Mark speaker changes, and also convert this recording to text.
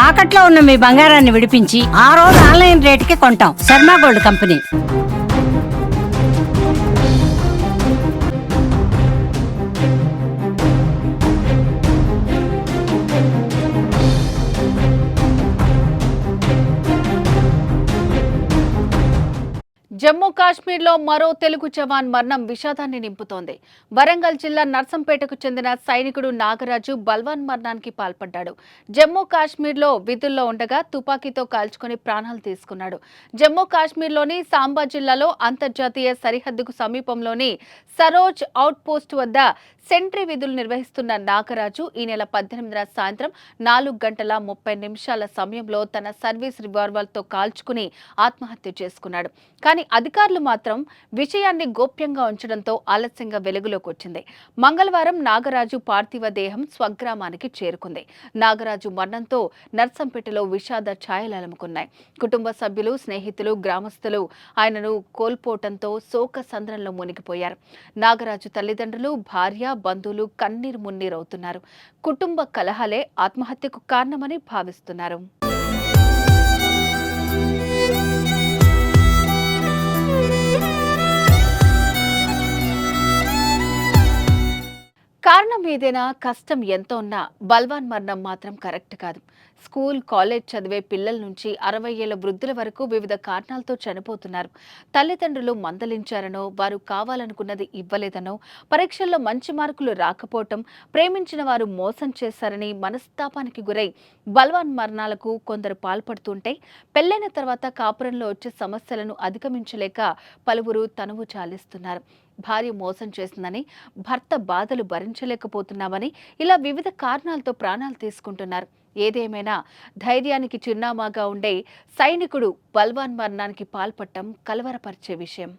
Speaker 1: తాకట్లో ఉన్న మీ బంగారాన్ని విడిపించి ఆ రోజు ఆన్లైన్ రేటుకి కొంటాం. Sharma gold company.
Speaker 2: జమ్మూ కాశ్మీర్లో మరో తెలుగు జవాన్ మరణం విషాదాన్ని నింపుతోంది. వరంగల్ జిల్లా నర్సంపేటకు చెందిన సైనికుడు నాగరాజు బల్వాన్ మరణానికి పాల్పడ్డాడు. జమ్మూ కాశ్మీర్లో విధుల్లో ఉండగా తుపాకీతో కాల్చుకుని ప్రాణాలు తీసుకున్నాడు. జమ్మూ కాశ్మీర్లోని సాంబా జిల్లాలో అంతర్జాతీయ సరిహద్దుకు సమీపంలోని సరోజ్ అవుట్ పోస్ట్ వద్ద సెంట్రీ విధులు నిర్వహిస్తున్న నాగరాజు ఈ నెల 18న సాయంత్రం 4:30 సమయంలో తన సర్వీస్ రివాల్వర్తో కాల్చుకుని ఆత్మహత్య చేసుకున్నాడు. కానీ అధికారులు మాత్రం విషయాన్ని గోప్యంగా ఉంచడంతో ఆలస్యంగా వెలుగులోకి వచ్చింది. మంగళవారం నాగరాజు పార్థివ దేహం స్వగ్రామానికి చేరుకుంది. నాగరాజు మరణంతో నర్సంపేటలో విషాద ఛాయలు అలుముకున్నాయి. కుటుంబ సభ్యులు, స్నేహితులు, గ్రామస్తులు ఆయనను కోల్పోవడంతో శోక సంద్రంలో మునిగిపోయారు. నాగరాజు తల్లిదండ్రులు, భార్య, బంధువులు కన్నీరు మున్నీరవుతున్నారు. కుటుంబ కలహాలే ఆత్మహత్యకు కారణమని భావిస్తున్నారు. కారణం ఏదైనా, కష్టం ఎంత ఉన్నా బల్వాన్ మరణం మాత్రం కరెక్ట్ కాదు. స్కూల్, కాలేజ్ చదివే పిల్లల నుంచి 60 ఏళ్ల వృద్ధుల వరకు వివిధ కారణాలతో చనిపోతున్నారు. తల్లిదండ్రులు మందలించారనో, వారు కావాలనుకున్నది ఇవ్వలేదనో, పరీక్షల్లో మంచి మార్కులు రాకపోవటం, ప్రేమించిన వారు మోసం చేశారని మనస్తాపానికి గురై బల్వాన్ మరణాలకు కొందరు పాల్పడుతుంటే, పెళ్లైన తర్వాత కాపురంలో వచ్చే సమస్యలను అధిగమించలేక పలువురు తనువు చాలిస్తున్నారు. భార్య మోసం చేసిందని, భర్త బాధలు భరించలేకపోతున్నామని ఇలా వివిధ కారణాలతో ప్రాణాలు తీసుకుంటున్నారు. ఏదేమైనా ధైర్యానికి చిరునామాగా ఉండే సైనికుడు బల్వాన్ మరణానికి పాల్పడటం కలవరపరిచే విషయం.